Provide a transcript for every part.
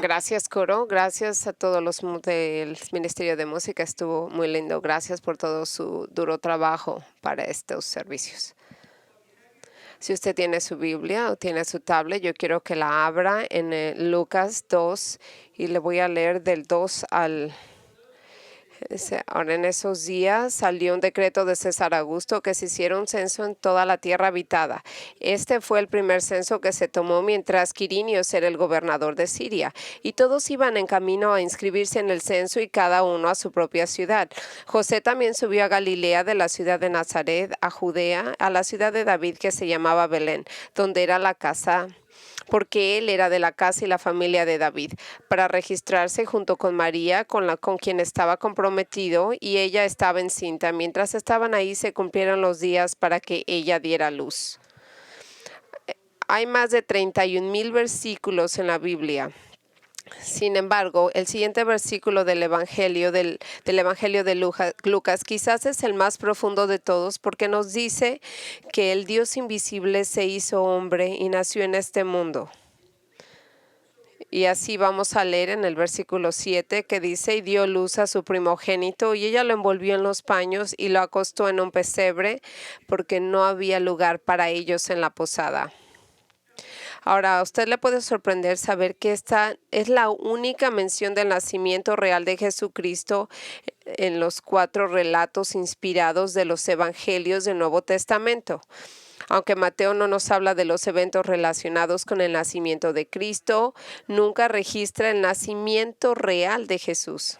Gracias, coro. Gracias a todos los del Ministerio de Música. Estuvo muy lindo. Gracias por todo su duro trabajo para estos servicios. Si usted tiene su Biblia o tiene su tablet, yo quiero que la abra en Lucas 2 y le voy a leer del 2 al. Ahora, en esos días salió un decreto de César Augusto que se hiciera un censo en toda la tierra habitada. Este fue el primer censo que se tomó mientras Quirinios era el gobernador de Siria, y todos iban en camino a inscribirse en el censo y cada uno a su propia ciudad. José también subió a Galilea, de la ciudad de Nazaret a Judea, a la ciudad de David que se llamaba Belén, donde era la casa, porque él era de la casa y la familia de David, para registrarse junto con María, con quien estaba comprometido, y ella estaba encinta. Mientras estaban ahí se cumplieron los días para que ella diera luz. Hay más de 31,000 versículos en la Biblia. Sin embargo, el siguiente versículo del Evangelio de Lucas quizás es el más profundo de todos, porque nos dice que el Dios invisible se hizo hombre y nació en este mundo. Y así vamos a leer en el versículo 7 que dice: y dio luz a su primogénito, y ella lo envolvió en los paños y lo acostó en un pesebre, porque no había lugar para ellos en la posada. Ahora, a usted le puede sorprender saber que esta es la única mención del nacimiento real de Jesucristo en los 4 relatos inspirados de los evangelios del Nuevo Testamento. Aunque Mateo no nos habla de los eventos relacionados con el nacimiento de Cristo, nunca registra el nacimiento real de Jesús.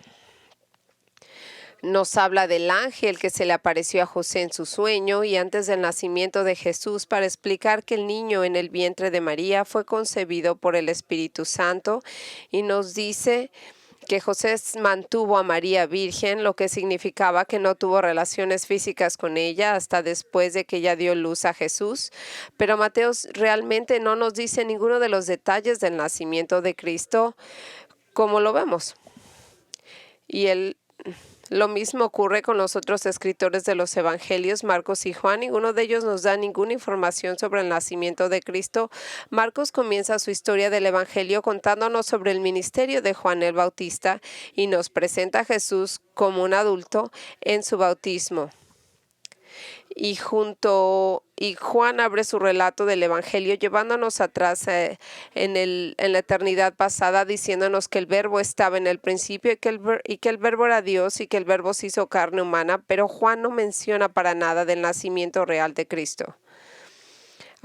Nos habla del ángel que se le apareció a José en su sueño y antes del nacimiento de Jesús, para explicar que el niño en el vientre de María fue concebido por el Espíritu Santo, y nos dice que José mantuvo a María virgen, lo que significaba que no tuvo relaciones físicas con ella hasta después de que ella dio luz a Jesús. Pero Mateo realmente no nos dice ninguno de los detalles del nacimiento de Cristo como lo vemos. Y lo mismo ocurre con los otros escritores de los evangelios, Marcos y Juan. Ninguno de ellos nos da ninguna información sobre el nacimiento de Cristo. Marcos comienza su historia del evangelio contándonos sobre el ministerio de Juan el Bautista y nos presenta a Jesús como un adulto en su bautismo. Y Juan abre su relato del evangelio llevándonos atrás en la eternidad pasada, diciéndonos que el verbo estaba en el principio y que el verbo era Dios y que el verbo se hizo carne humana, pero Juan no menciona para nada del nacimiento real de Cristo.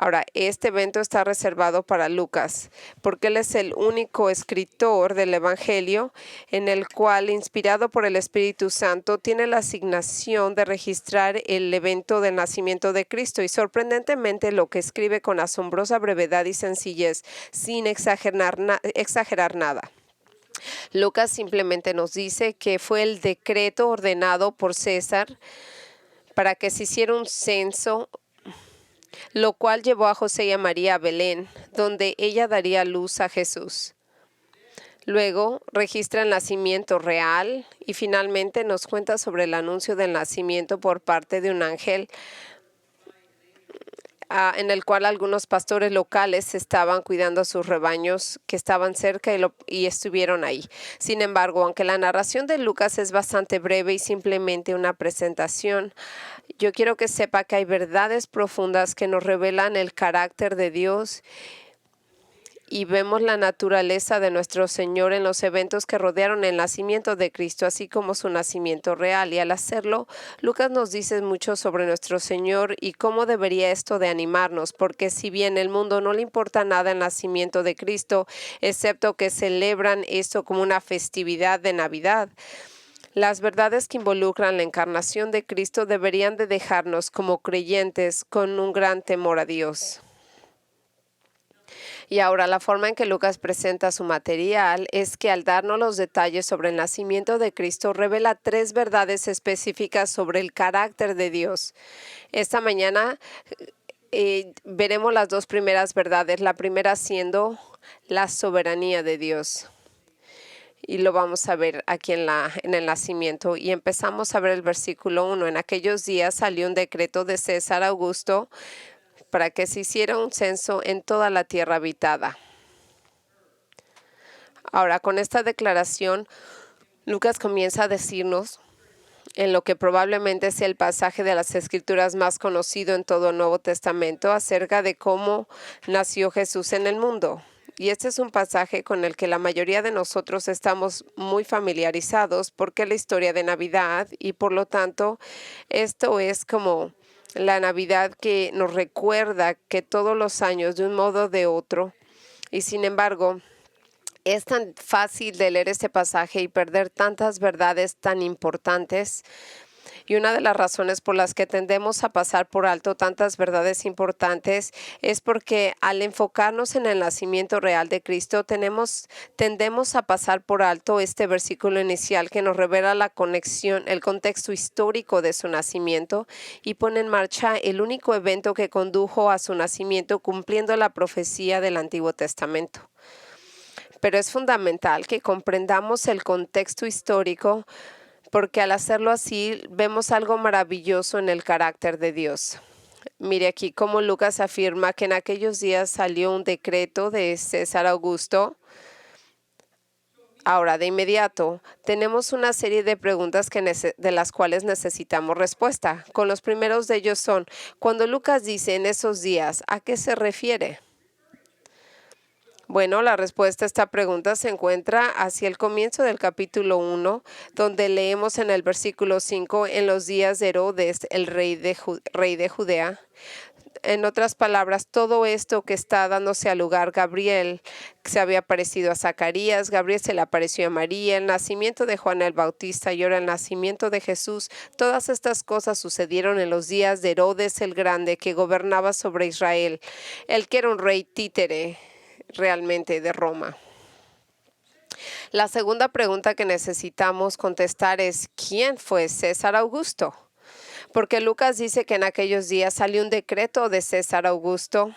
Ahora, este evento está reservado para Lucas, porque él es el único escritor del Evangelio en el cual, inspirado por el Espíritu Santo, tiene la asignación de registrar el evento del nacimiento de Cristo, y sorprendentemente lo que escribe con asombrosa brevedad y sencillez, sin exagerar nada. Lucas simplemente nos dice que fue el decreto ordenado por César para que se hiciera un censo, lo cual llevó a José y a María a Belén, donde ella daría luz a Jesús. Luego registra el nacimiento real y finalmente nos cuenta sobre el anuncio del nacimiento por parte de un ángel, en el cual algunos pastores locales estaban cuidando a sus rebaños que estaban cerca y estuvieron ahí. Sin embargo, aunque la narración de Lucas es bastante breve y simplemente una presentación, yo quiero que sepa que hay verdades profundas que nos revelan el carácter de Dios, y vemos la naturaleza de nuestro Señor en los eventos que rodearon el nacimiento de Cristo, así como su nacimiento real. Y al hacerlo, Lucas nos dice mucho sobre nuestro Señor y cómo debería esto de animarnos, porque si bien el mundo no le importa nada el nacimiento de Cristo, excepto que celebran esto como una festividad de Navidad, las verdades que involucran la encarnación de Cristo deberían de dejarnos como creyentes con un gran temor a Dios. Y ahora, la forma en que Lucas presenta su material es que al darnos los detalles sobre el nacimiento de Cristo, revela 3 verdades específicas sobre el carácter de Dios. Esta mañana veremos las 2 primeras verdades, la primera siendo la soberanía de Dios. Y lo vamos a ver aquí en el nacimiento. Y empezamos a ver el versículo 1. En aquellos días salió un decreto de César Augusto para que se hiciera un censo en toda la tierra habitada. Ahora, con esta declaración, Lucas comienza a decirnos en lo que probablemente sea el pasaje de las Escrituras más conocido en todo el Nuevo Testamento acerca de cómo nació Jesús en el mundo. Y este es un pasaje con el que la mayoría de nosotros estamos muy familiarizados porque es la historia de Navidad y por lo tanto esto es como la Navidad que nos recuerda que todos los años de un modo o de otro y sin embargo es tan fácil de leer este pasaje y perder tantas verdades tan importantes. Y una de las razones por las que tendemos a pasar por alto tantas verdades importantes es porque al enfocarnos en el nacimiento real de Cristo, tendemos a pasar por alto este versículo inicial que nos revela la conexión, el contexto histórico de su nacimiento y pone en marcha el único evento que condujo a su nacimiento cumpliendo la profecía del Antiguo Testamento. Pero es fundamental que comprendamos el contexto histórico porque al hacerlo así vemos algo maravilloso en el carácter de Dios. Mire aquí cómo Lucas afirma que en aquellos días salió un decreto de César Augusto. Ahora, de inmediato, tenemos una serie de preguntas de las cuales necesitamos respuesta. Con los primeros de ellos son, cuando Lucas dice en esos días, ¿a qué se refiere? Bueno, la respuesta a esta pregunta se encuentra hacia el comienzo del capítulo 1, donde leemos en el versículo 5, en los días de Herodes, el rey de Judea. En otras palabras, todo esto que está dándose al lugar, Gabriel se había aparecido a Zacarías, Gabriel se le apareció a María, el nacimiento de Juan el Bautista y ahora el nacimiento de Jesús, todas estas cosas sucedieron en los días de Herodes el Grande, que gobernaba sobre Israel, el que era un rey títere realmente de Roma. La segunda pregunta que necesitamos contestar es, ¿quién fue César Augusto? Porque Lucas dice que en aquellos días salió un decreto de César Augusto.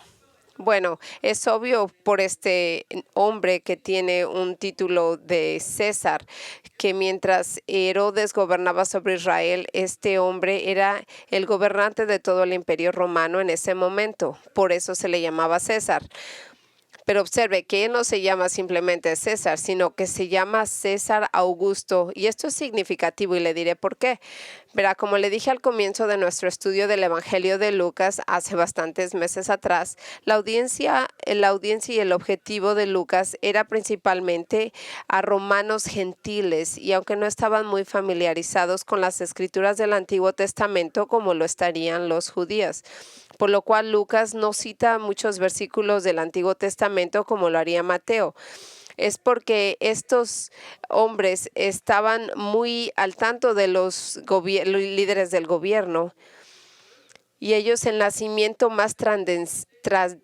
Bueno, es obvio por este hombre que tiene un título de César, que mientras Herodes gobernaba sobre Israel, este hombre era el gobernante de todo el imperio romano en ese momento. Por eso se le llamaba César. Pero observe que él no se llama simplemente César, sino que se llama César Augusto. Y esto es significativo y le diré por qué. Verá, como le dije al comienzo de nuestro estudio del Evangelio de Lucas hace bastantes meses atrás, la audiencia y el objetivo de Lucas era principalmente a romanos gentiles y aunque no estaban muy familiarizados con las escrituras del Antiguo Testamento como lo estarían los judíos. Por lo cual Lucas no cita muchos versículos del Antiguo Testamento como lo haría Mateo. Es porque estos hombres estaban muy al tanto de los líderes del gobierno y ellos el nacimiento más trascendental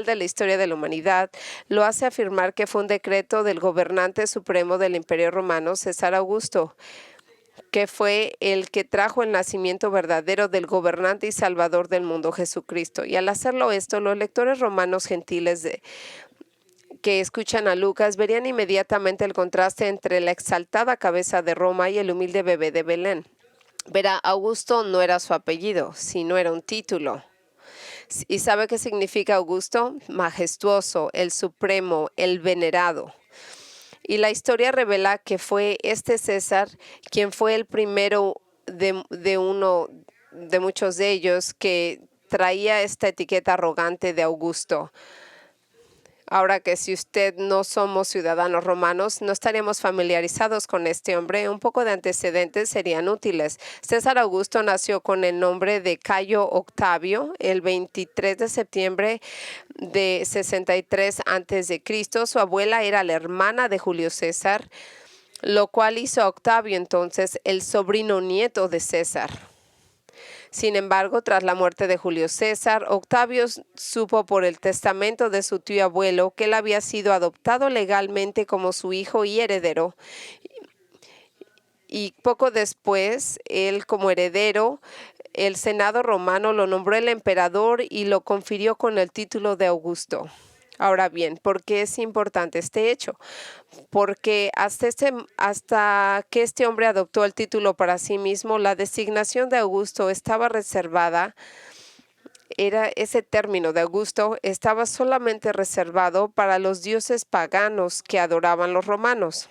de la historia de la humanidad lo hace afirmar que fue un decreto del gobernante supremo del Imperio Romano, César Augusto, que fue el que trajo el nacimiento verdadero del gobernante y salvador del mundo, Jesucristo. Y al hacerlo esto, los lectores romanos gentiles que escuchan a Lucas verían inmediatamente el contraste entre la exaltada cabeza de Roma y el humilde bebé de Belén. Verá, Augusto no era su apellido, sino era un título. ¿Y sabe qué significa Augusto? Majestuoso, el supremo, el venerado. Y la historia revela que fue este César quien fue el primero de muchos de ellos que traía esta etiqueta arrogante de Augusto. Ahora que si usted no somos ciudadanos romanos, no estaríamos familiarizados con este hombre. Un poco de antecedentes serían útiles. César Augusto nació con el nombre de Cayo Octavio el 23 de septiembre de 63 a.C. Su abuela era la hermana de Julio César, lo cual hizo a Octavio entonces el sobrino nieto de César. Sin embargo, tras la muerte de Julio César, Octavio supo por el testamento de su tío abuelo que él había sido adoptado legalmente como su hijo y heredero. Y poco después, él como heredero, el Senado romano lo nombró el emperador y lo confirió con el título de Augusto. Ahora bien, ¿por qué es importante este hecho? Porque hasta que este hombre adoptó el título para sí mismo, la designación de Augusto estaba reservada ese término de Augusto estaba solamente reservado para los dioses paganos que adoraban los romanos.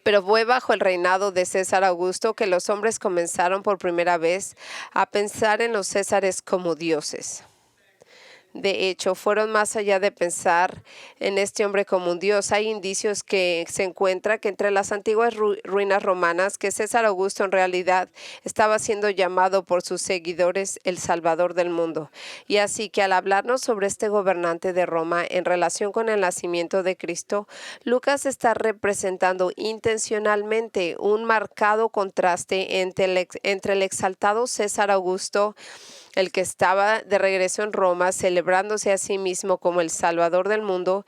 Pero fue bajo el reinado de César Augusto que los hombres comenzaron por primera vez a pensar en los césares como dioses. De hecho, fueron más allá de pensar en este hombre como un dios. Hay indicios que se encuentra que entre las antiguas ruinas romanas que César Augusto en realidad estaba siendo llamado por sus seguidores el Salvador del mundo. Y así que al hablarnos sobre este gobernante de Roma en relación con el nacimiento de Cristo, Lucas está representando intencionalmente un marcado contraste entre el exaltado César Augusto, el que estaba de regreso en Roma, celebrándose a sí mismo como el Salvador del mundo,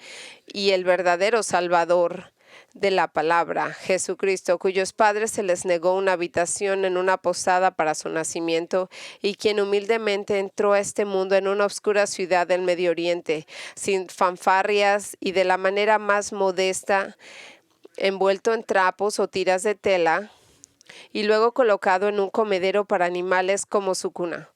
y el verdadero Salvador de la palabra, Jesucristo, cuyos padres se les negó una habitación en una posada para su nacimiento, y quien humildemente entró a este mundo en una oscura ciudad del Medio Oriente, sin fanfarrias y de la manera más modesta, envuelto en trapos o tiras de tela, y luego colocado en un comedero para animales como su cuna.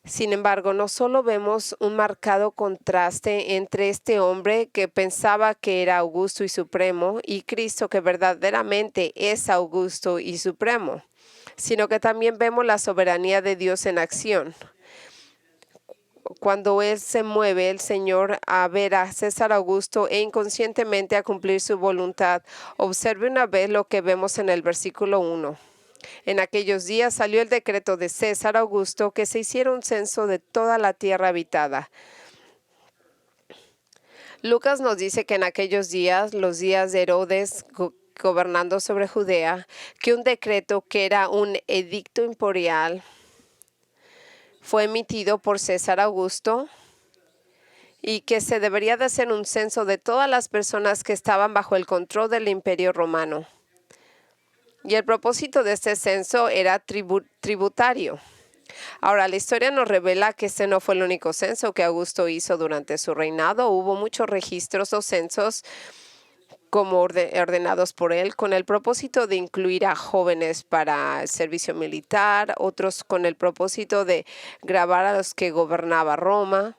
Sin embargo, no solo vemos un marcado contraste entre este hombre que pensaba que era augusto y supremo y Cristo que verdaderamente es augusto y supremo, sino que también vemos la soberanía de Dios en acción. Cuando Él se mueve, el Señor, a ver a César Augusto e inconscientemente a cumplir su voluntad. Observe una vez lo que vemos en el versículo 1. En aquellos días salió el decreto de César Augusto que se hiciera un censo de toda la tierra habitada. Lucas nos dice que en aquellos días, los días de Herodes gobernando sobre Judea, que un decreto que era un edicto imperial fue emitido por César Augusto y que se debería de hacer un censo de todas las personas que estaban bajo el control del Imperio Romano. Y el propósito de este censo era tributario. Ahora, la historia nos revela que este no fue el único censo que Augusto hizo durante su reinado. Hubo muchos registros o censos como ordenados por él, con el propósito de incluir a jóvenes para el servicio militar, otros con el propósito de grabar a los que gobernaba Roma.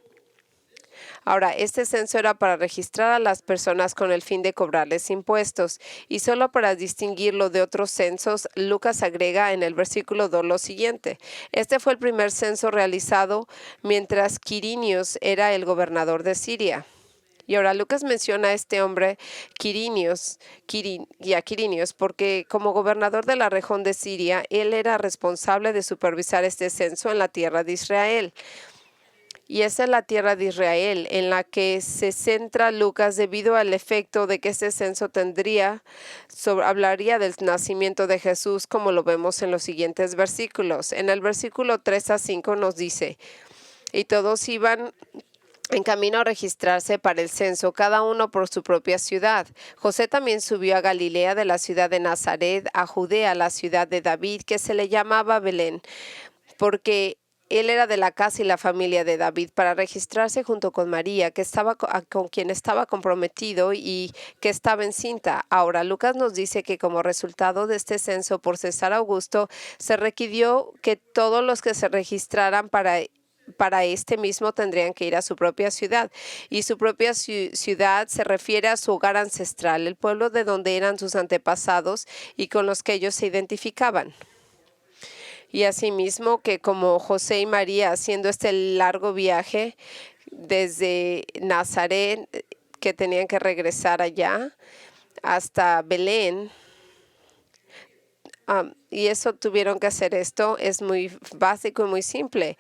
Ahora, este censo era para registrar a las personas con el fin de cobrarles impuestos, y solo para distinguirlo de otros censos, Lucas agrega en el versículo 2 lo siguiente. Este fue el primer censo realizado mientras Quirinios era el gobernador de Siria. Y ahora Lucas menciona a este hombre Quirinios, porque como gobernador de la región de Siria, él era responsable de supervisar este censo en la tierra de Israel. Y esa es la tierra de Israel en la que se centra Lucas debido al efecto de que este censo hablaría del nacimiento de Jesús, como lo vemos en los siguientes versículos. En el versículo 3 a 5 nos dice, y todos iban en camino a registrarse para el censo, cada uno por su propia ciudad. José también subió a Galilea, de la ciudad de Nazaret a Judea, la ciudad de David, que se le llamaba Belén, porque él era de la casa y la familia de David, para registrarse junto con María, que estaba con quien estaba comprometido y que estaba encinta. Ahora, Lucas nos dice que como resultado de este censo por César Augusto, se requirió que todos los que se registraran para este mismo tendrían que ir a su propia ciudad. Y su propia ciudad se refiere a su hogar ancestral, el pueblo de donde eran sus antepasados y con los que ellos se identificaban. Y asimismo que como José y María haciendo este largo viaje desde Nazaret, que tenían que regresar allá hasta Belén, y eso tuvieron que hacer esto, es muy básico y muy simple.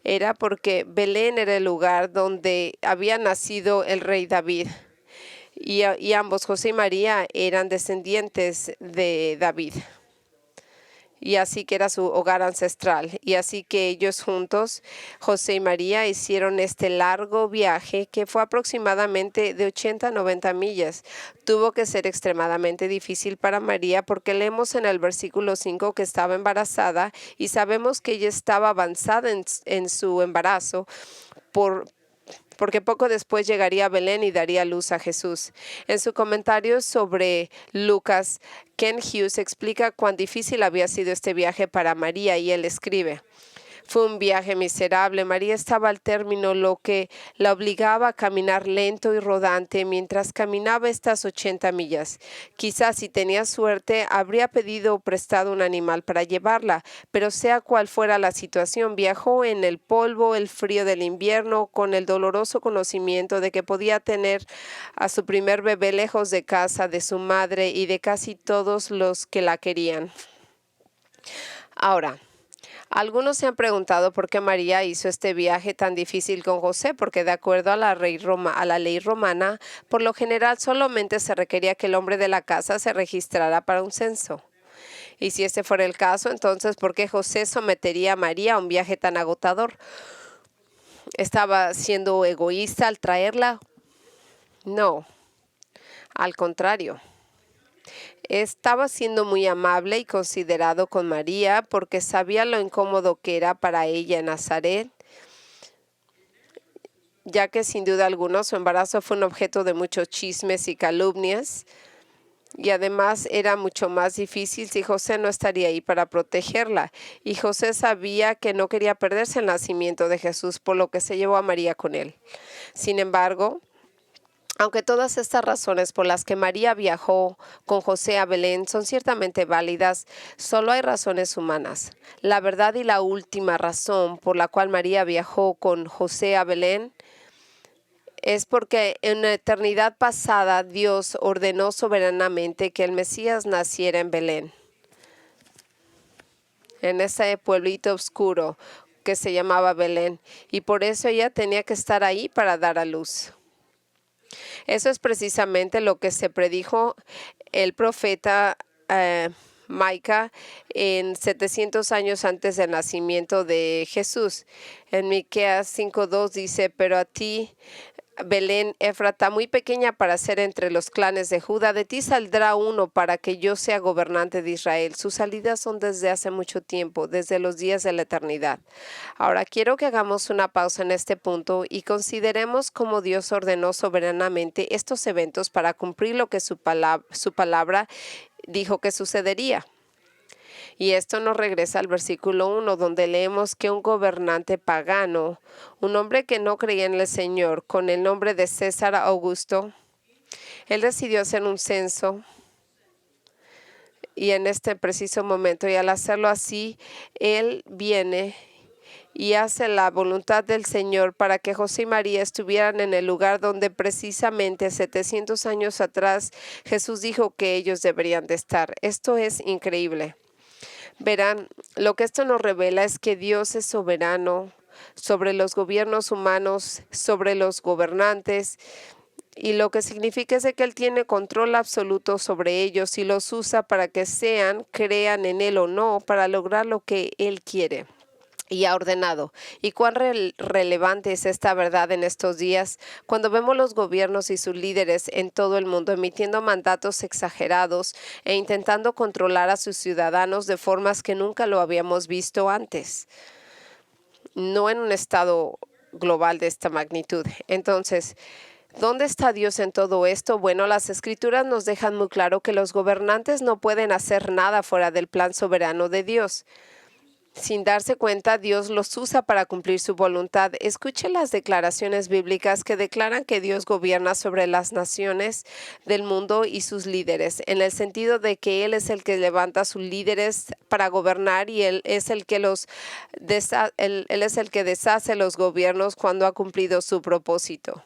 Era porque Belén era el lugar donde había nacido el rey David. Y ambos, José y María, eran descendientes de David. Y así que era su hogar ancestral. Y así que ellos juntos, José y María, hicieron este largo viaje que fue aproximadamente de 80 a 90 millas. Tuvo que ser extremadamente difícil para María porque leemos en el versículo 5 que estaba embarazada y sabemos que ella estaba avanzada en su embarazo porque poco después llegaría a Belén y daría luz a Jesús. En su comentario sobre Lucas, Ken Hughes explica cuán difícil había sido este viaje para María y él escribe: Fue un viaje miserable. María estaba al término, lo que la obligaba a caminar lento y rodante mientras caminaba estas 80 millas. Quizás si tenía suerte, habría pedido o prestado un animal para llevarla, pero sea cual fuera la situación, viajó en el polvo, el frío del invierno, con el doloroso conocimiento de que podía tener a su primer bebé lejos de casa, de su madre y de casi todos los que la querían. Ahora, algunos se han preguntado por qué María hizo este viaje tan difícil con José, porque de acuerdo a la ley romana, por lo general solamente se requería que el hombre de la casa se registrara para un censo. Y si este fuera el caso, entonces, ¿por qué José sometería a María a un viaje tan agotador? ¿Estaba siendo egoísta al traerla? No, al contrario. Estaba siendo muy amable y considerado con María porque sabía lo incómodo que era para ella en Nazaret, ya que sin duda alguna su embarazo fue un objeto de muchos chismes y calumnias, y además era mucho más difícil si José no estaría ahí para protegerla. Y José sabía que no quería perderse el nacimiento de Jesús, por lo que se llevó a María con él. Sin embargo, aunque todas estas razones por las que María viajó con José a Belén son ciertamente válidas, solo hay razones humanas. La verdad y la última razón por la cual María viajó con José a Belén es porque en la eternidad pasada Dios ordenó soberanamente que el Mesías naciera en Belén, en ese pueblito oscuro que se llamaba Belén, y por eso ella tenía que estar ahí para dar a luz. Eso es precisamente lo que se predijo el profeta Micah en 700 años antes del nacimiento de Jesús. En Miqueas 5:2 dice, pero a ti, Belén Éfrata, muy pequeña para ser entre los clanes de Judá, de ti saldrá uno para que yo sea gobernante de Israel. Sus salidas son desde hace mucho tiempo, desde los días de la eternidad. Ahora quiero que hagamos una pausa en este punto y consideremos cómo Dios ordenó soberanamente estos eventos para cumplir lo que su palabra dijo que sucedería. Y esto nos regresa al versículo 1, donde leemos que un gobernante pagano, un hombre que no creía en el Señor, con el nombre de César Augusto, él decidió hacer un censo. Y en este preciso momento, y al hacerlo así, él viene y hace la voluntad del Señor para que José y María estuvieran en el lugar donde precisamente 700 años atrás Jesús dijo que ellos deberían de estar. Esto es increíble. Verán, lo que esto nos revela es que Dios es soberano sobre los gobiernos humanos, sobre los gobernantes, y lo que significa es de que Él tiene control absoluto sobre ellos y los usa para que crean en Él o no, para lograr lo que Él quiere y ha ordenado. ¿Y cuán relevante es esta verdad en estos días? Cuando vemos los gobiernos y sus líderes en todo el mundo emitiendo mandatos exagerados e intentando controlar a sus ciudadanos de formas que nunca lo habíamos visto antes, no en un estado global de esta magnitud. Entonces, ¿dónde está Dios en todo esto? Bueno, las escrituras nos dejan muy claro que los gobernantes no pueden hacer nada fuera del plan soberano de Dios. Sin darse cuenta, Dios los usa para cumplir su voluntad. Escuche las declaraciones bíblicas que declaran que Dios gobierna sobre las naciones del mundo y sus líderes, en el sentido de que Él es el que levanta a sus líderes para gobernar y Él es el que Él es el que deshace los gobiernos cuando ha cumplido su propósito.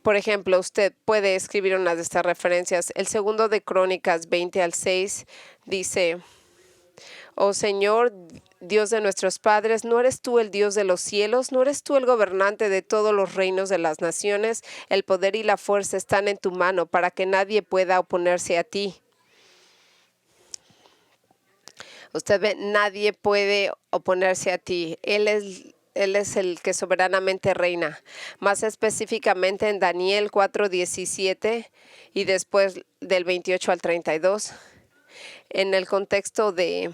Por ejemplo, usted puede escribir una de estas referencias. El segundo de Crónicas 20:6 dice: Oh Señor, Dios de nuestros padres, ¿no eres tú el Dios de los cielos? ¿No eres tú el gobernante de todos los reinos de las naciones? El poder y la fuerza están en tu mano para que nadie pueda oponerse a ti. Usted ve, nadie puede oponerse a ti. Él es el que soberanamente reina. Más específicamente en Daniel 4:17 y después del 28 al 32, en el contexto de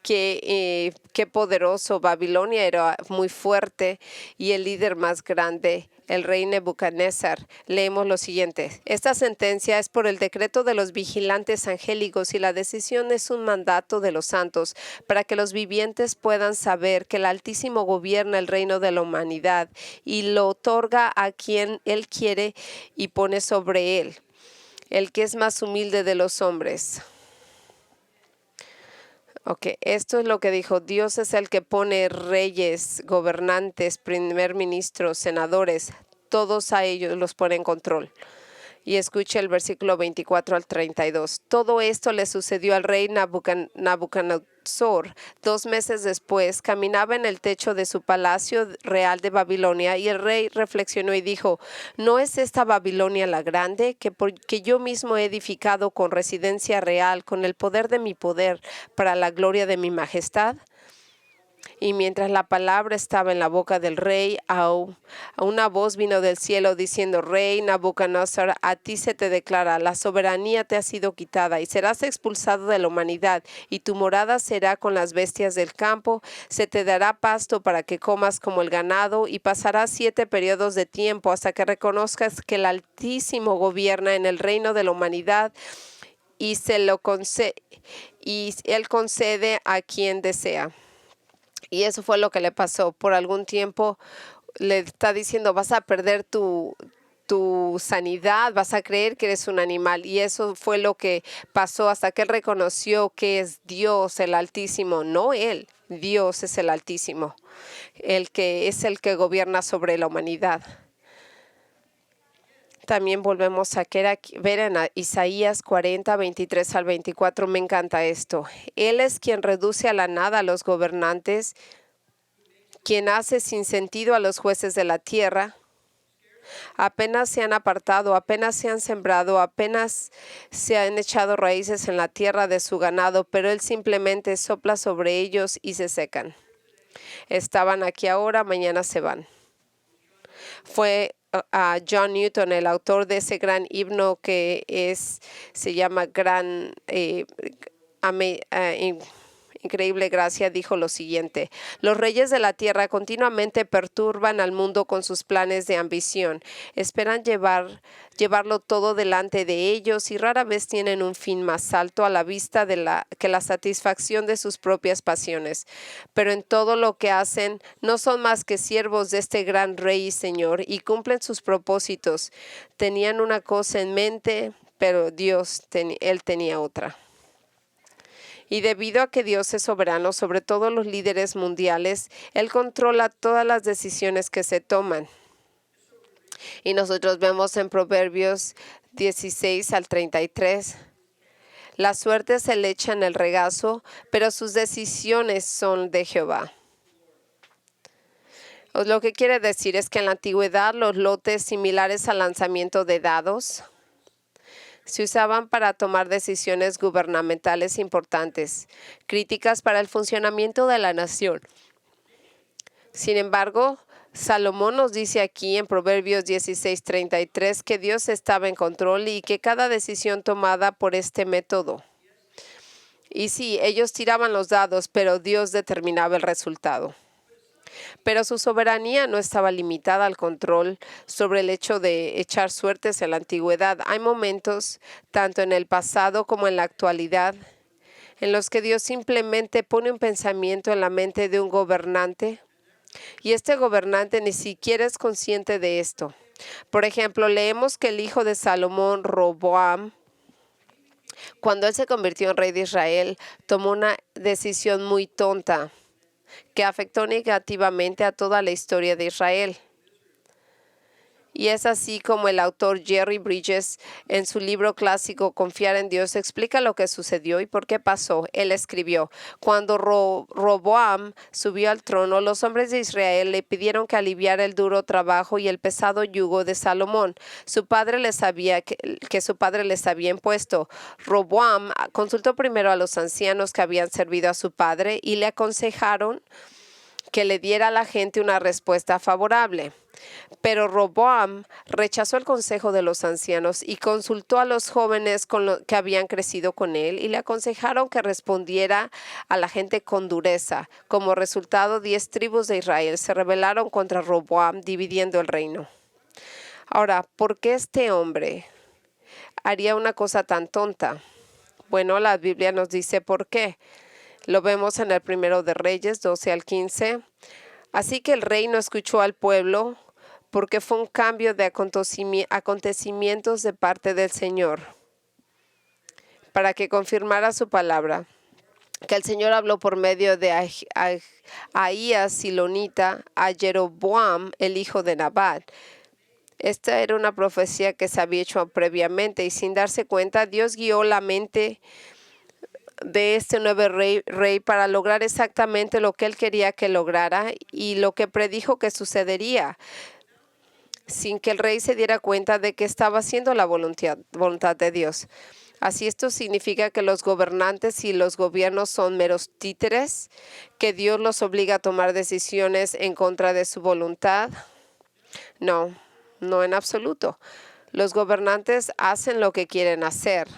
qué poderoso. Babilonia era muy fuerte y el líder más grande el rey Nebuchadnezzar. Leemos lo siguiente. Esta sentencia es por el decreto de los vigilantes angélicos y la decisión es un mandato de los santos para que los vivientes puedan saber que el Altísimo gobierna el reino de la humanidad y lo otorga a quien Él quiere y pone sobre él, el que es más humilde de los hombres. Ok, esto es lo que dijo. Dios es el que pone reyes, gobernantes, primer ministros, senadores. Todos a ellos los pone en control. Y escuche el versículo 24 al 32. Todo esto le sucedió al rey Nabucodonosor. 2 meses después, caminaba en el techo de su palacio real de Babilonia y el rey reflexionó y dijo, ¿no es esta Babilonia la grande que yo mismo he edificado con residencia real, con el poder de mi poder, para la gloria de mi majestad? Y mientras la palabra estaba en la boca del rey, a una voz vino del cielo diciendo, Rey Nabucodonosor, a ti se te declara, la soberanía te ha sido quitada y serás expulsado de la humanidad y tu morada será con las bestias del campo, se te dará pasto para que comas como el ganado y pasarás 7 periodos de tiempo hasta que reconozcas que el Altísimo gobierna en el reino de la humanidad y Él concede a quien desea. Y eso fue lo que le pasó. Por algún tiempo le está diciendo, vas a perder tu sanidad, vas a creer que eres un animal. Y eso fue lo que pasó hasta que él reconoció que es Dios el Altísimo, no él. Dios es el Altísimo, el que es el que gobierna sobre la humanidad. También volvemos a ver en Isaías 40, 23 al 24. Me encanta esto. Él es quien reduce a la nada a los gobernantes, quien hace sin sentido a los jueces de la tierra. Apenas se han apartado, apenas se han sembrado, apenas se han echado raíces en la tierra de su ganado, pero Él simplemente sopla sobre ellos y se secan. Estaban aquí ahora, mañana se van. Fue a John Newton, el autor de ese gran himno que se llama Increíble Gracia, dijo lo siguiente: los reyes de la tierra continuamente perturban al mundo con sus planes de ambición. Esperan llevarlo todo delante de ellos y rara vez tienen un fin más alto a la vista que la satisfacción de sus propias pasiones. Pero en todo lo que hacen no son más que siervos de este gran Rey y Señor y cumplen sus propósitos. Tenían una cosa en mente, pero Él tenía otra. Y debido a que Dios es soberano sobre todos los líderes mundiales, Él controla todas las decisiones que se toman. Y nosotros vemos en Proverbios 16 al 33. La suerte se le echa en el regazo, pero sus decisiones son de Jehová. Lo que quiere decir es que en la antigüedad los lotes similares al lanzamiento de dados se usaban para tomar decisiones gubernamentales importantes, críticas para el funcionamiento de la nación. Sin embargo, Salomón nos dice aquí en Proverbios 16:33 que Dios estaba en control y que cada decisión tomada por este método. Y sí, ellos tiraban los dados, pero Dios determinaba el resultado. Pero su soberanía no estaba limitada al control sobre el hecho de echar suertes en la antigüedad. Hay momentos, tanto en el pasado como en la actualidad, en los que Dios simplemente pone un pensamiento en la mente de un gobernante y este gobernante ni siquiera es consciente de esto. Por ejemplo, leemos que el hijo de Salomón, Roboam, cuando él se convirtió en rey de Israel, tomó una decisión muy tonta que afectó negativamente a toda la historia de Israel. Y es así como el autor Jerry Bridges, en su libro clásico Confiar en Dios, explica lo que sucedió y por qué pasó. Él escribió: cuando Roboam subió al trono, los hombres de Israel le pidieron que aliviara el duro trabajo y el pesado yugo de Salomón. Su padre su padre les había impuesto. Roboam consultó primero a los ancianos que habían servido a su padre y le aconsejaron que le diera a la gente una respuesta favorable. Pero Roboam rechazó el consejo de los ancianos y consultó a los jóvenes que habían crecido con él y le aconsejaron que respondiera a la gente con dureza. Como resultado, 10 tribus de Israel se rebelaron contra Roboam, dividiendo el reino. Ahora, ¿por qué este hombre haría una cosa tan tonta? Bueno, la Biblia nos dice por qué. Lo vemos en el primero de Reyes 12 al 15. Así que el rey no escuchó al pueblo porque fue un cambio de acontecimientos de parte del Señor para que confirmara su palabra, que el Señor habló por medio de Ahías Silonita a Jeroboam, el hijo de Nabat. Esta era una profecía que se había hecho previamente y sin darse cuenta, Dios guió la mente de este nuevo rey para lograr exactamente lo que él quería que lograra y lo que predijo que sucedería, sin que el rey se diera cuenta de que estaba haciendo la voluntad de Dios. Así esto significa que los gobernantes y los gobiernos son meros títeres, que Dios los obliga a tomar decisiones en contra de su voluntad. No, no en absoluto. Los gobernantes hacen lo que quieren hacer,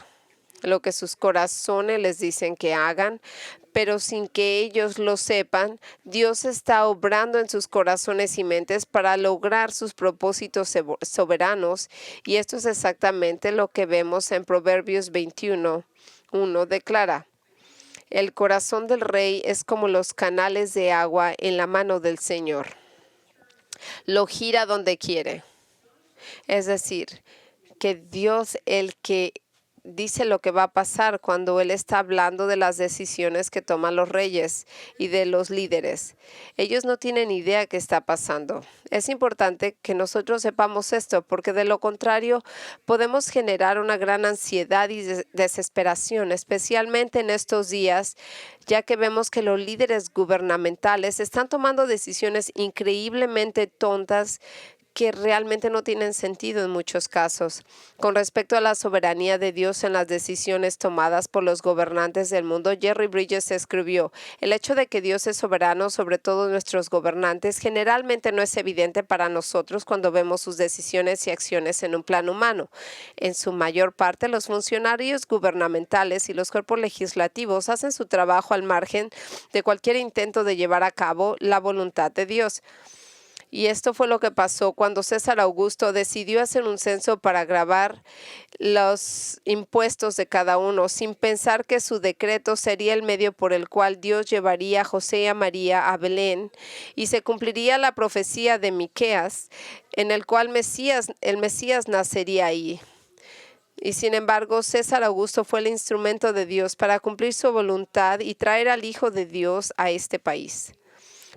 lo que sus corazones les dicen que hagan, pero sin que ellos lo sepan, Dios está obrando en sus corazones y mentes para lograr sus propósitos soberanos, y esto es exactamente lo que vemos en Proverbios 21:1 declara: el corazón del rey es como los canales de agua en la mano del Señor. Lo gira donde quiere. Es decir, que Dios, el que dice lo que va a pasar cuando Él está hablando de las decisiones que toman los reyes y de los líderes. Ellos no tienen idea qué está pasando. Es importante que nosotros sepamos esto, porque de lo contrario podemos generar una gran ansiedad y desesperación, especialmente en estos días, ya que vemos que los líderes gubernamentales están tomando decisiones increíblemente tontas que realmente no tienen sentido en muchos casos. Con respecto a la soberanía de Dios en las decisiones tomadas por los gobernantes del mundo, Jerry Bridges escribió: el hecho de que Dios es soberano sobre todos nuestros gobernantes generalmente no es evidente para nosotros cuando vemos sus decisiones y acciones en un plano humano. En su mayor parte, los funcionarios gubernamentales y los cuerpos legislativos hacen su trabajo al margen de cualquier intento de llevar a cabo la voluntad de Dios. Y esto fue lo que pasó cuando César Augusto decidió hacer un censo para grabar los impuestos de cada uno, sin pensar que su decreto sería el medio por el cual Dios llevaría a José y a María a Belén y se cumpliría la profecía de Miqueas, en el cual el Mesías nacería ahí. Y sin embargo, César Augusto fue el instrumento de Dios para cumplir su voluntad y traer al Hijo de Dios a este país,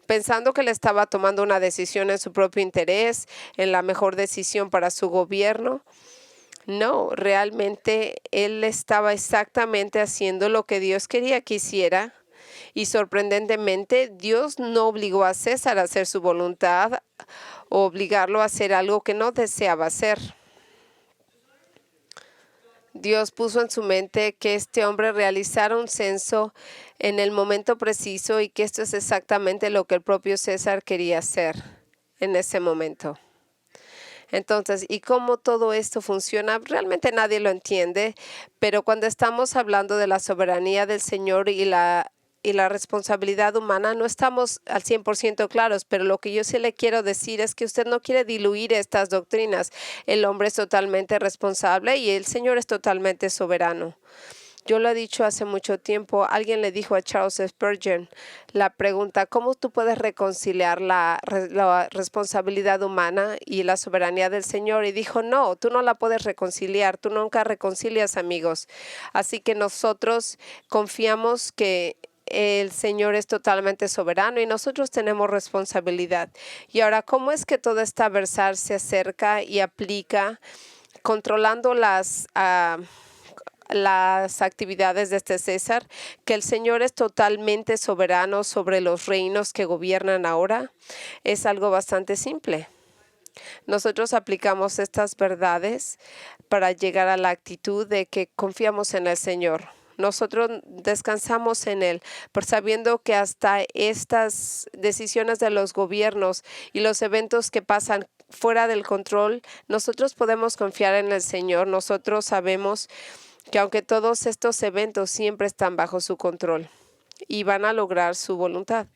pensando que él estaba tomando una decisión en su propio interés, en la mejor decisión para su gobierno. No, realmente él estaba exactamente haciendo lo que Dios quería que hiciera. Y sorprendentemente, Dios no obligó a César a hacer su voluntad o obligarlo a hacer algo que no deseaba hacer. Dios puso en su mente que este hombre realizara un censo en el momento preciso y que esto es exactamente lo que el propio César quería hacer en ese momento. Entonces, ¿y cómo todo esto funciona? Realmente nadie lo entiende, pero cuando estamos hablando de la soberanía del Señor y la responsabilidad humana, no estamos al 100% claros, pero lo que yo sí le quiero decir es que usted no quiere diluir estas doctrinas. El hombre es totalmente responsable y el Señor es totalmente soberano. Yo lo he dicho hace mucho tiempo. Alguien le dijo a Charles Spurgeon la pregunta: ¿cómo tú puedes reconciliar la responsabilidad humana y la soberanía del Señor? Y dijo: no, tú no la puedes reconciliar. Tú nunca reconcilias, amigos. Así que nosotros confiamos que el Señor es totalmente soberano y nosotros tenemos responsabilidad. Y ahora, ¿cómo es que toda esta versal se acerca y aplica controlando las actividades de este César? Que el Señor es totalmente soberano sobre los reinos que gobiernan ahora. Es algo bastante simple. Nosotros aplicamos estas verdades para llegar a la actitud de que confiamos en el Señor. Nosotros descansamos en Él, por sabiendo que hasta estas decisiones de los gobiernos y los eventos que pasan fuera del control, nosotros podemos confiar en el Señor. Nosotros sabemos que aunque todos estos eventos siempre están bajo su control y van a lograr su voluntad.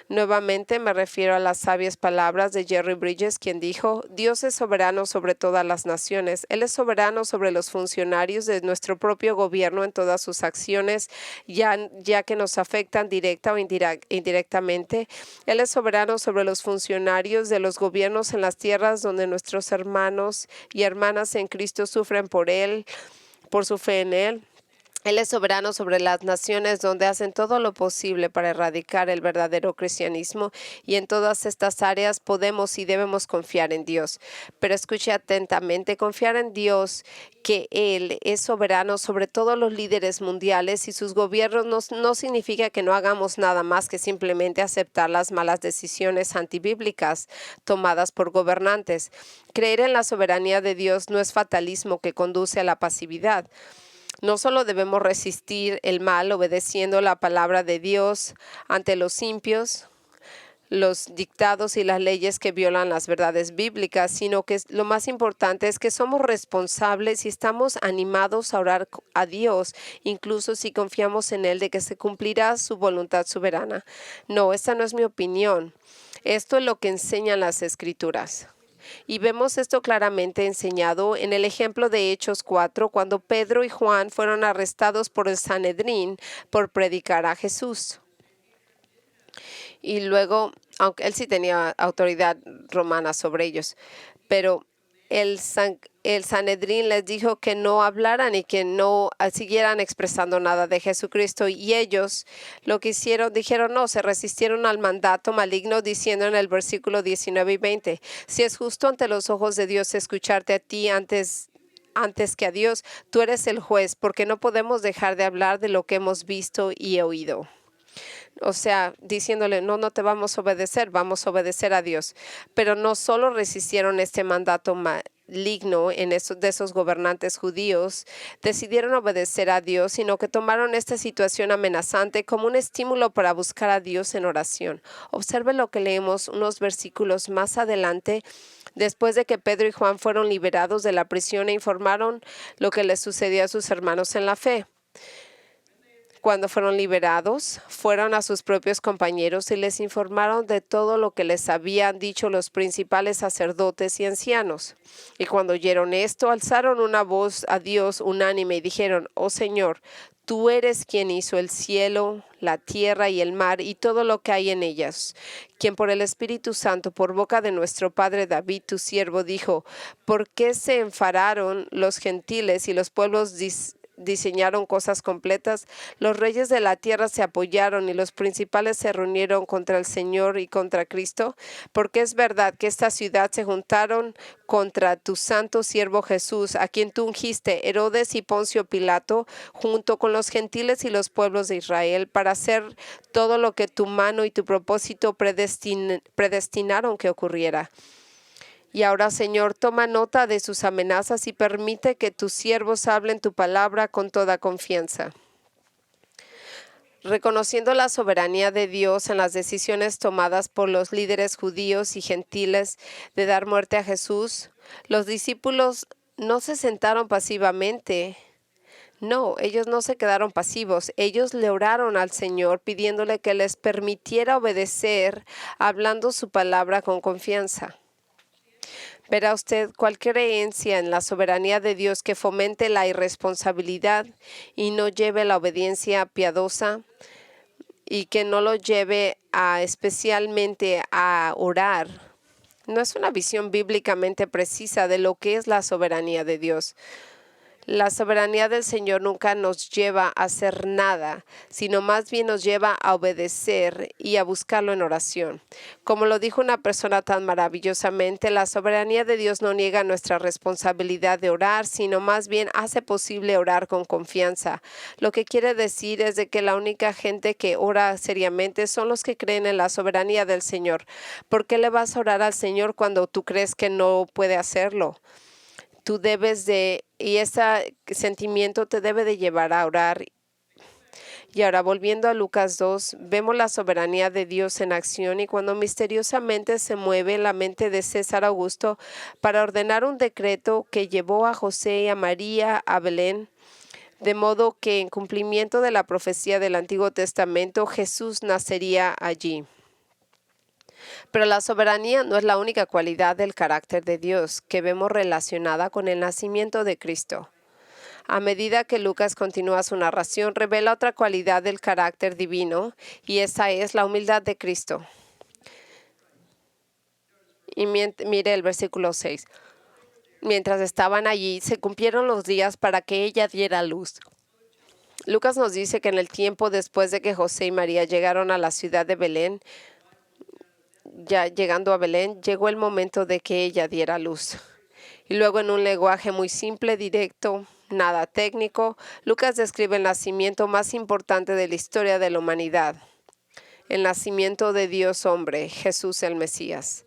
Nuevamente me refiero a las sabias palabras de Jerry Bridges, quien dijo: Dios es soberano sobre todas las naciones. Él es soberano sobre los funcionarios de nuestro propio gobierno en todas sus acciones, ya que nos afectan directa o indirectamente. Él es soberano sobre los funcionarios de los gobiernos en las tierras donde nuestros hermanos y hermanas en Cristo sufren por su fe en Él. Él es soberano sobre las naciones donde hacen todo lo posible para erradicar el verdadero cristianismo, y en todas estas áreas podemos y debemos confiar en Dios. Pero escuche atentamente: confiar en Dios, que Él es soberano sobre todos los líderes mundiales y sus gobiernos, no significa que no hagamos nada más que simplemente aceptar las malas decisiones antibíblicas tomadas por gobernantes. Creer en la soberanía de Dios no es fatalismo que conduce a la pasividad. No solo debemos resistir el mal obedeciendo la palabra de Dios ante los impios, los dictados y las leyes que violan las verdades bíblicas, sino que lo más importante es que somos responsables y estamos animados a orar a Dios, incluso si confiamos en Él de que se cumplirá su voluntad soberana. No, esta no es mi opinión. Esto es lo que enseñan las Escrituras. Y vemos esto claramente enseñado en el ejemplo de Hechos 4, cuando Pedro y Juan fueron arrestados por el Sanedrín por predicar a Jesús. Y luego, aunque él sí tenía autoridad romana sobre ellos, pero el Sanedrín les dijo que no hablaran y que no siguieran expresando nada de Jesucristo. Y ellos lo que hicieron, dijeron no, se resistieron al mandato maligno, diciendo en el versículo 19 y 20, si es justo ante los ojos de Dios escucharte a ti antes que a Dios, tú eres el juez, porque no podemos dejar de hablar de lo que hemos visto y oído. O sea, diciéndole, no te vamos a obedecer a Dios. Pero no solo resistieron este mandato maligno de esos gobernantes judíos, decidieron obedecer a Dios, sino que tomaron esta situación amenazante como un estímulo para buscar a Dios en oración. Observe lo que leemos unos versículos más adelante. Después de que Pedro y Juan fueron liberados de la prisión e informaron lo que les sucedió a sus hermanos en la fe. Cuando fueron liberados, fueron a sus propios compañeros y les informaron de todo lo que les habían dicho los principales sacerdotes y ancianos. Y cuando oyeron esto, alzaron una voz a Dios unánime y dijeron: Oh Señor, tú eres quien hizo el cielo, la tierra y el mar y todo lo que hay en ellas, quien por el Espíritu Santo, por boca de nuestro padre David, tu siervo, dijo: ¿Por qué se enfadaron los gentiles y los pueblos diseñaron cosas completas? Los reyes de la tierra se apoyaron y los principales se reunieron contra el Señor y contra Cristo, porque es verdad que esta ciudad se juntaron contra tu santo siervo Jesús, a quien tú ungiste, Herodes y Poncio Pilato, junto con los gentiles y los pueblos de Israel, para hacer todo lo que tu mano y tu propósito predestinaron que ocurriera. Y ahora, Señor, toma nota de sus amenazas y permite que tus siervos hablen tu palabra con toda confianza. Reconociendo la soberanía de Dios en las decisiones tomadas por los líderes judíos y gentiles de dar muerte a Jesús, los discípulos no se sentaron pasivamente. No, ellos no se quedaron pasivos. Ellos le oraron al Señor pidiéndole que les permitiera obedecer, hablando su palabra con confianza. Verá usted, cualquier creencia en la soberanía de Dios que fomente la irresponsabilidad y no lleve la obediencia piadosa y que no lo lleve especialmente a orar, no es una visión bíblicamente precisa de lo que es la soberanía de Dios. La soberanía del Señor nunca nos lleva a hacer nada, sino más bien nos lleva a obedecer y a buscarlo en oración. Como lo dijo una persona tan maravillosamente, la soberanía de Dios no niega nuestra responsabilidad de orar, sino más bien hace posible orar con confianza. Lo que quiere decir es de que la única gente que ora seriamente son los que creen en la soberanía del Señor. ¿Por qué le vas a orar al Señor cuando tú crees que no puede hacerlo? Tú debes y ese sentimiento te debe de llevar a orar. Y ahora, volviendo a Lucas 2, vemos la soberanía de Dios en acción y cuando misteriosamente se mueve en la mente de César Augusto para ordenar un decreto que llevó a José y a María a Belén, de modo que en cumplimiento de la profecía del Antiguo Testamento, Jesús nacería allí. Pero la soberanía no es la única cualidad del carácter de Dios que vemos relacionada con el nacimiento de Cristo. A medida que Lucas continúa su narración, revela otra cualidad del carácter divino, y esa es la humildad de Cristo. Y mire el versículo 6. Mientras estaban allí, se cumplieron los días para que ella diera luz. Lucas nos dice que en el tiempo después de que José y María llegaron a la ciudad de Belén, ya llegando a Belén, llegó el momento de que ella diera luz. Y luego, en un lenguaje muy simple, directo, nada técnico, Lucas describe el nacimiento más importante de la historia de la humanidad: el nacimiento de Dios hombre, Jesús el Mesías.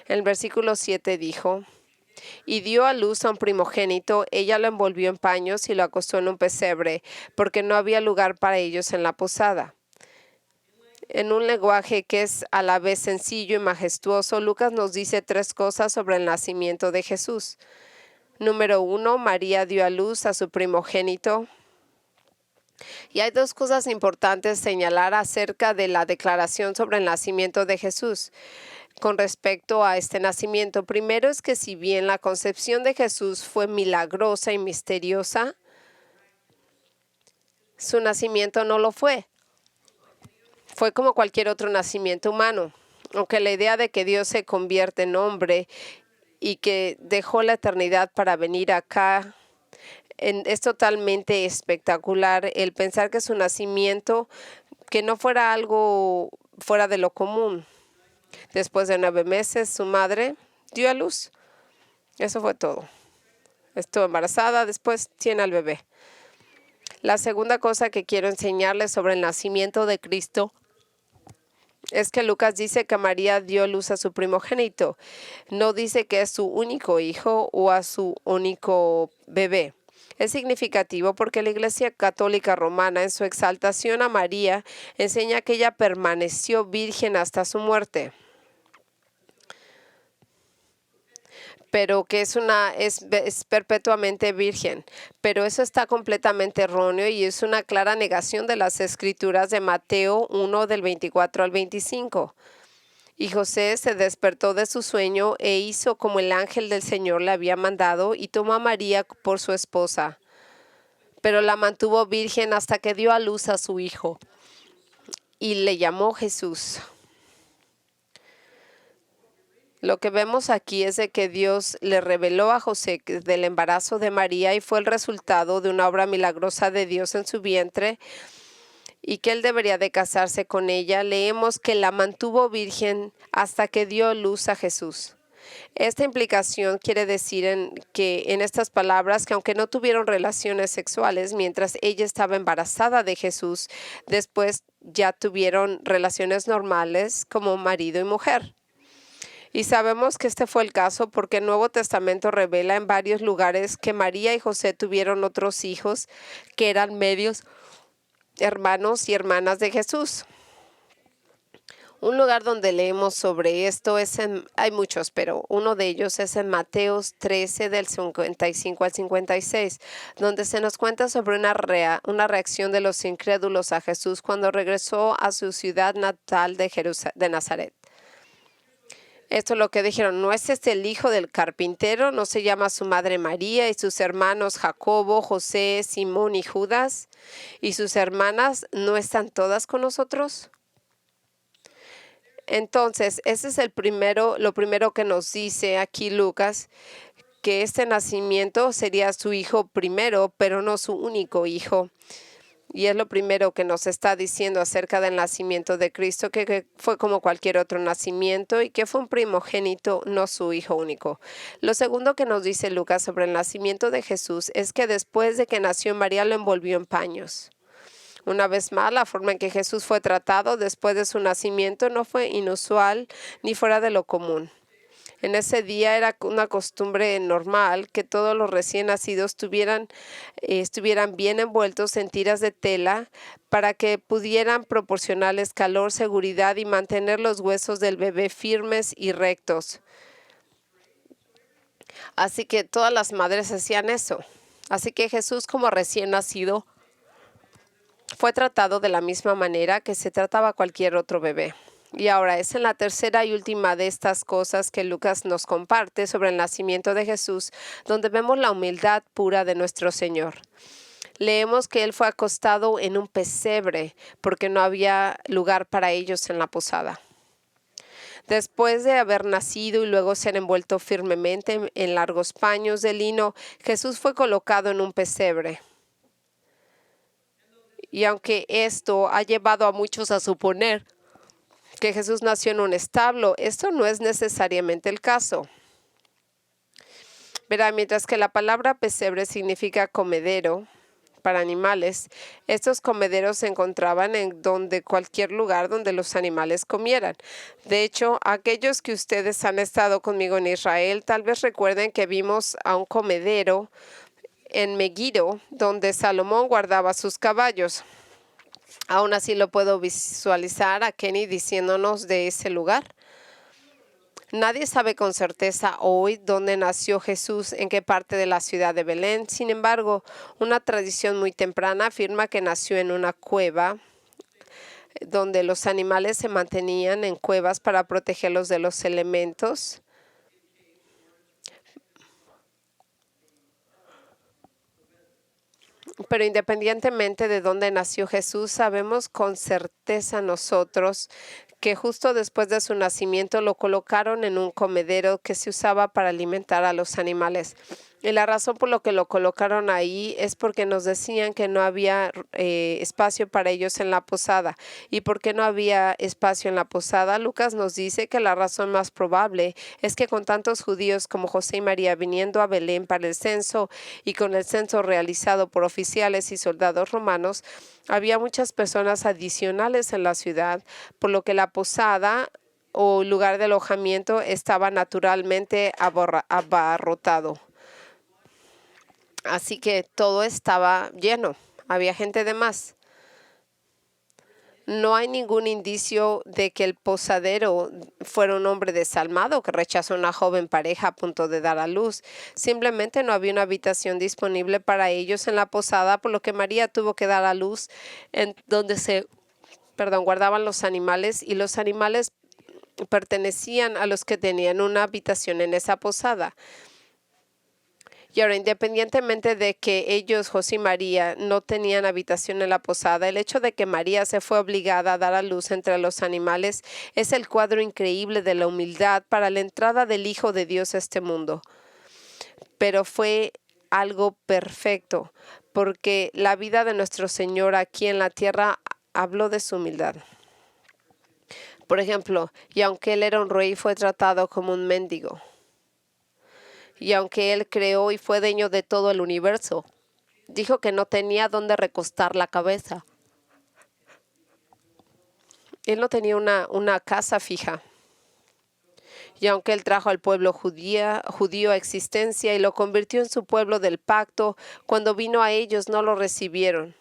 El versículo 7 dijo: y dio a luz a un primogénito, ella lo envolvió en paños y lo acostó en un pesebre, porque no había lugar para ellos en la posada. En un lenguaje que es a la vez sencillo y majestuoso, Lucas nos dice tres cosas sobre el nacimiento de Jesús. Número 1, María dio a luz a su primogénito. Y hay dos cosas importantes señalar acerca de la declaración sobre el nacimiento de Jesús con respecto a este nacimiento. Primero es que si bien la concepción de Jesús fue milagrosa y misteriosa, su nacimiento no lo fue. Fue como cualquier otro nacimiento humano, aunque la idea de que Dios se convierte en hombre y que dejó la eternidad para venir acá es totalmente espectacular. El pensar que su nacimiento, que no fuera algo fuera de lo común. Después de 9 meses, su madre dio a luz. Eso fue todo. Estuvo embarazada, después tiene al bebé. La segunda cosa que quiero enseñarles sobre el nacimiento de Cristo es que Lucas dice que María dio luz a su primogénito. No dice que es su único hijo o a su único bebé. Es significativo porque la Iglesia Católica Romana, en su exaltación a María, enseña que ella permaneció virgen hasta su muerte. Pero que es perpetuamente virgen. Pero eso está completamente erróneo y es una clara negación de las escrituras de Mateo 1 del 24 al 25. Y José se despertó de su sueño e hizo como el ángel del Señor le había mandado y tomó a María por su esposa. Pero la mantuvo virgen hasta que dio a luz a su hijo y le llamó Jesús. Lo que vemos aquí es de que Dios le reveló a José del embarazo de María y fue el resultado de una obra milagrosa de Dios en su vientre y que él debería de casarse con ella. Leemos que la mantuvo virgen hasta que dio luz a Jesús. Esta implicación quiere decir que en estas palabras que aunque no tuvieron relaciones sexuales mientras ella estaba embarazada de Jesús, después ya tuvieron relaciones normales como marido y mujer. Y sabemos que este fue el caso porque el Nuevo Testamento revela en varios lugares que María y José tuvieron otros hijos que eran medios hermanos y hermanas de Jesús. Un lugar donde leemos sobre esto hay muchos, pero uno de ellos es en Mateos 13 del 55 al 56, donde se nos cuenta sobre una reacción de los incrédulos a Jesús cuando regresó a su ciudad natal de Nazaret. Esto es lo que dijeron: ¿no es este el hijo del carpintero? ¿No se llama su madre María y sus hermanos Jacobo, José, Simón y Judas? ¿Y sus hermanas no están todas con nosotros? Entonces, ese es lo primero que nos dice aquí Lucas, que este nacimiento sería su hijo primero, pero no su único hijo. Y es lo primero que nos está diciendo acerca del nacimiento de Cristo, que fue como cualquier otro nacimiento y que fue un primogénito, no su hijo único. Lo segundo que nos dice Lucas sobre el nacimiento de Jesús es que después de que nació, María lo envolvió en paños. Una vez más, la forma en que Jesús fue tratado después de su nacimiento no fue inusual ni fuera de lo común. En ese día era una costumbre normal que todos los recién nacidos estuvieran bien envueltos en tiras de tela para que pudieran proporcionarles calor, seguridad y mantener los huesos del bebé firmes y rectos. Así que todas las madres hacían eso. Así que Jesús, como recién nacido, fue tratado de la misma manera que se trataba a cualquier otro bebé. Y ahora es en la tercera y última de estas cosas que Lucas nos comparte sobre el nacimiento de Jesús, donde vemos la humildad pura de nuestro Señor. Leemos que Él fue acostado en un pesebre porque no había lugar para ellos en la posada. Después de haber nacido y luego ser envuelto firmemente en largos paños de lino, Jesús fue colocado en un pesebre. Y aunque esto ha llevado a muchos a suponer que Jesús nació en un establo, esto no es necesariamente el caso. Verá, mientras que la palabra pesebre significa comedero para animales, estos comederos se encontraban en cualquier lugar donde los animales comieran. De hecho, aquellos que ustedes han estado conmigo en Israel, tal vez recuerden que vimos a un comedero en Megiddo, donde Salomón guardaba sus caballos. Aún así lo puedo visualizar a Kenny diciéndonos de ese lugar. Nadie sabe con certeza hoy dónde nació Jesús, en qué parte de la ciudad de Belén. Sin embargo, una tradición muy temprana afirma que nació en una cueva donde los animales se mantenían en cuevas para protegerlos de los elementos. Pero independientemente de dónde nació Jesús, sabemos con certeza nosotros que justo después de su nacimiento lo colocaron en un comedero que se usaba para alimentar a los animales. Y la razón por lo que lo colocaron ahí es porque nos decían que no había espacio para ellos en la posada. ¿Y por qué no había espacio en la posada? Lucas nos dice que la razón más probable es que con tantos judíos como José y María viniendo a Belén para el censo y con el censo realizado por oficiales y soldados romanos, había muchas personas adicionales en la ciudad, por lo que la posada o lugar de alojamiento estaba naturalmente abarrotado. Así que todo estaba lleno, había gente de más. No hay ningún indicio de que el posadero fuera un hombre desalmado que rechazó a una joven pareja a punto de dar a luz. Simplemente no había una habitación disponible para ellos en la posada, por lo que María tuvo que dar a luz en donde se guardaban los animales, y los animales pertenecían a los que tenían una habitación en esa posada. Y ahora, independientemente de que ellos, José y María, no tenían habitación en la posada, el hecho de que María se fue obligada a dar a luz entre los animales es el cuadro increíble de la humildad para la entrada del Hijo de Dios a este mundo. Pero fue algo perfecto, porque la vida de nuestro Señor aquí en la tierra habló de su humildad. Por ejemplo, y aunque Él era un rey, fue tratado como un mendigo. Y aunque Él creó y fue dueño de todo el universo, dijo que no tenía dónde recostar la cabeza. Él no tenía una casa fija. Y aunque Él trajo al pueblo judío a existencia y lo convirtió en su pueblo del pacto, cuando vino a ellos no lo recibieron.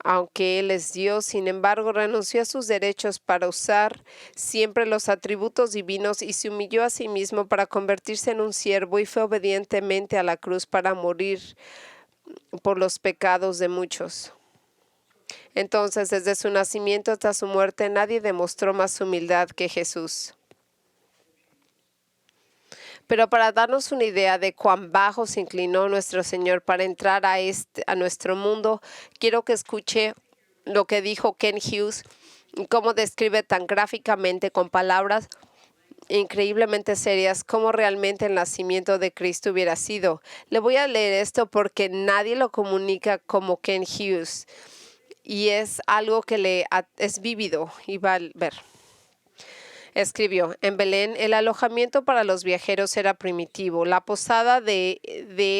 Aunque Él es Dios, sin embargo, renunció a sus derechos para usar siempre los atributos divinos y se humilló a sí mismo para convertirse en un siervo y fue obedientemente a la cruz para morir por los pecados de muchos. Entonces, desde su nacimiento hasta su muerte, nadie demostró más humildad que Jesús. Pero para darnos una idea de cuán bajo se inclinó nuestro Señor para entrar a nuestro mundo, quiero que escuche lo que dijo Ken Hughes, cómo describe tan gráficamente con palabras increíblemente serias cómo realmente el nacimiento de Cristo hubiera sido. Le voy a leer esto porque nadie lo comunica como Ken Hughes y es algo que es vívido y va a ver. Escribió, en Belén el alojamiento para los viajeros era primitivo. La posada de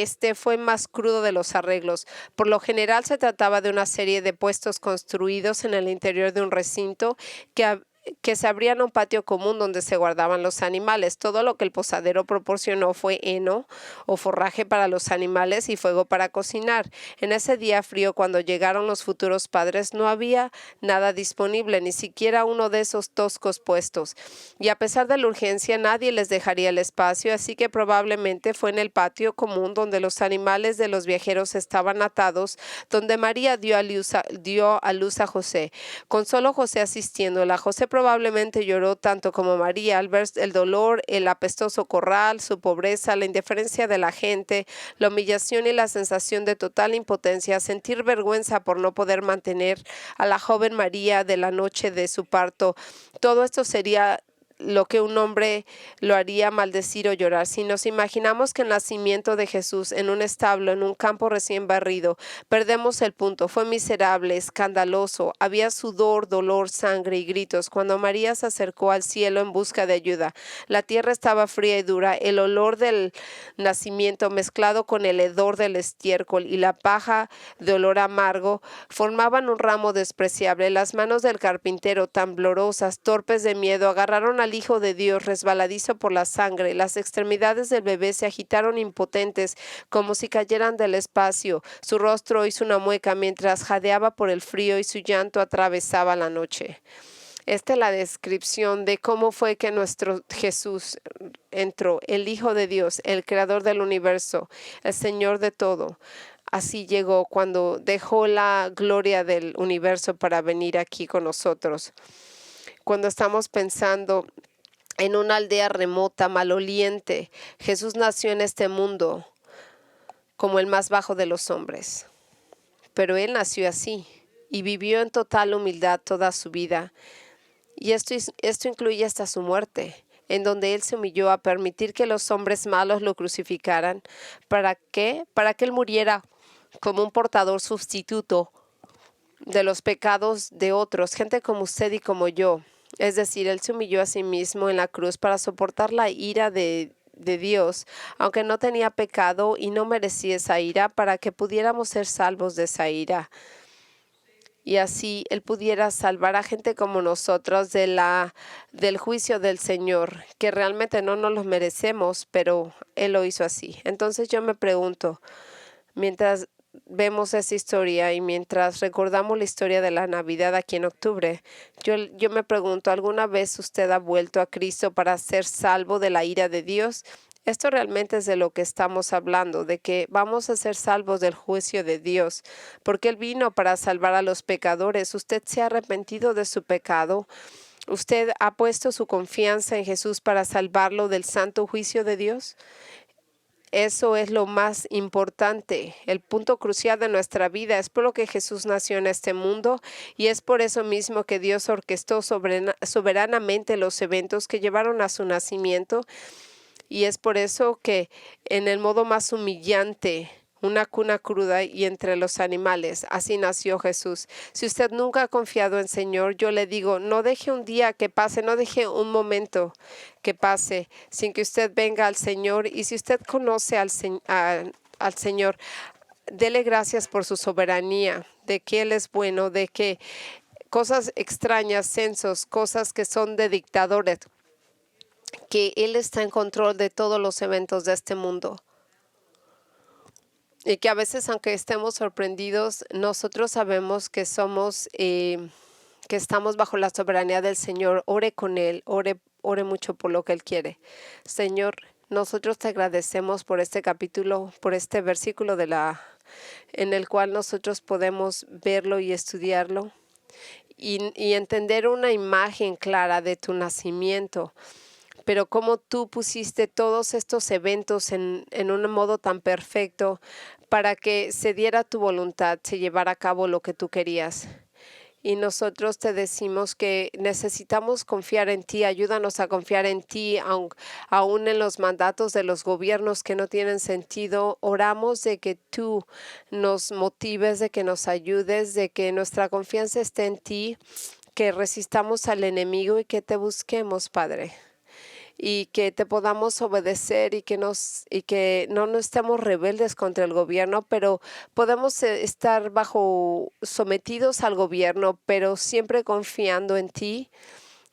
este fue más crudo de los arreglos. Por lo general se trataba de una serie de puestos construidos en el interior de un recinto que que se abrían a un patio común donde se guardaban los animales. Todo lo que el posadero proporcionó fue heno o forraje para los animales y fuego para cocinar. En ese día frío, cuando llegaron los futuros padres, no había nada disponible, ni siquiera uno de esos toscos puestos. Y a pesar de la urgencia, nadie les dejaría el espacio, así que probablemente fue en el patio común donde los animales de los viajeros estaban atados, donde María dio a luz a José. Con solo José asistiéndola, José probablemente lloró tanto como María al ver el dolor, el apestoso corral, su pobreza, la indiferencia de la gente, la humillación y la sensación de total impotencia, sentir vergüenza por no poder mantener a la joven María de la noche de su parto. Todo esto sería lo que un hombre lo haría maldecir o llorar. Si nos imaginamos que el nacimiento de Jesús en un establo, en un campo recién barrido, perdemos el punto. Fue miserable, escandaloso. Había sudor, dolor, sangre y gritos. Cuando María se acercó al cielo en busca de ayuda, la tierra estaba fría y dura. El olor del nacimiento mezclado con el hedor del estiércol y la paja de olor amargo formaban un ramo despreciable. Las manos del carpintero, temblorosas, torpes de miedo, agarraron al Hijo de Dios resbaladizo por la sangre. Las extremidades del bebé se agitaron impotentes como si cayeran del espacio. Su rostro hizo una mueca mientras jadeaba por el frío y su llanto atravesaba la noche. Esta es la descripción de cómo fue que nuestro Jesús entró, el Hijo de Dios, el Creador del universo, el Señor de todo. Así llegó cuando dejó la gloria del universo para venir aquí con nosotros. Cuando estamos pensando en una aldea remota, maloliente, Jesús nació en este mundo como el más bajo de los hombres. Pero Él nació así y vivió en total humildad toda su vida. Y esto incluye hasta su muerte, en donde Él se humilló a permitir que los hombres malos lo crucificaran. ¿Para qué? Para que Él muriera como un portador sustituto de los pecados de otros, gente como usted y como yo. Es decir, Él se humilló a sí mismo en la cruz para soportar la ira de Dios, aunque no tenía pecado y no merecía esa ira, para que pudiéramos ser salvos de esa ira. Y así Él pudiera salvar a gente como nosotros del juicio del Señor, que realmente no nos lo merecemos, pero Él lo hizo así. Entonces yo me pregunto, mientras vemos esa historia y mientras recordamos la historia de la Navidad aquí en octubre, yo me pregunto, ¿alguna vez usted ha vuelto a Cristo para ser salvo de la ira de Dios? Esto realmente es de lo que estamos hablando, de que vamos a ser salvos del juicio de Dios, porque Él vino para salvar a los pecadores. ¿Usted se ha arrepentido de su pecado? ¿Usted ha puesto su confianza en Jesús para salvarlo del santo juicio de Dios? Eso es lo más importante, el punto crucial de nuestra vida. Es por lo que Jesús nació en este mundo y es por eso mismo que Dios orquestó soberanamente los eventos que llevaron a su nacimiento. Y es por eso que en el modo más humillante, una cuna cruda y entre los animales, así nació Jesús. Si usted nunca ha confiado en Señor, yo le digo, no deje un día que pase, no deje un momento que pase sin que usted venga al Señor. Y si usted conoce al Señor, dele gracias por su soberanía, de que Él es bueno, de que cosas extrañas, censos, cosas que son de dictadores, que Él está en control de todos los eventos de este mundo. Y que a veces, aunque estemos sorprendidos, nosotros sabemos que que estamos bajo la soberanía del Señor. Ore con Él, ore mucho por lo que Él quiere. Señor, nosotros te agradecemos por este capítulo, por este versículo en el cual nosotros podemos verlo y estudiarlo y entender una imagen clara de tu nacimiento. Pero cómo tú pusiste todos estos eventos en un modo tan perfecto para que se diera tu voluntad, se llevara a cabo lo que tú querías. Y nosotros te decimos que necesitamos confiar en ti, ayúdanos a confiar en ti, aún en los mandatos de los gobiernos que no tienen sentido. Oramos de que tú nos motives, de que nos ayudes, de que nuestra confianza esté en ti, que resistamos al enemigo y que te busquemos, Padre. Y que te podamos obedecer y que no estemos rebeldes contra el gobierno, pero podemos estar sometidos al gobierno, pero siempre confiando en ti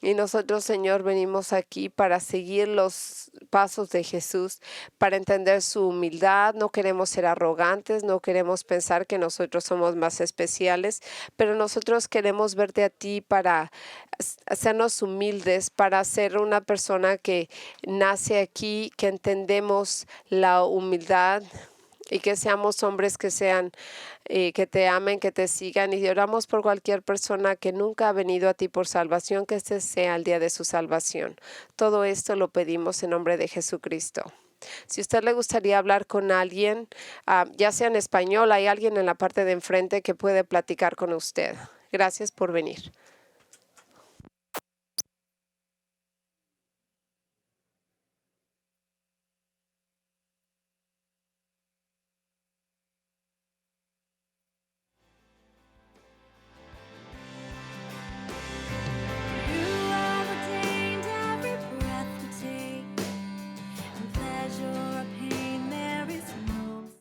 Y nosotros, Señor, venimos aquí para seguir los pasos de Jesús, para entender su humildad. No queremos ser arrogantes, no queremos pensar que nosotros somos más especiales, pero nosotros queremos verte a ti para hacernos humildes, para ser una persona que nace aquí, que entendemos la humildad y que seamos hombres que sean, que te amen, que te sigan. Y oramos por cualquier persona que nunca ha venido a ti por salvación, que este sea el día de su salvación. Todo esto lo pedimos en nombre de Jesucristo. Si a usted le gustaría hablar con alguien, ya sea en español, hay alguien en la parte de enfrente que puede platicar con usted. Gracias por venir.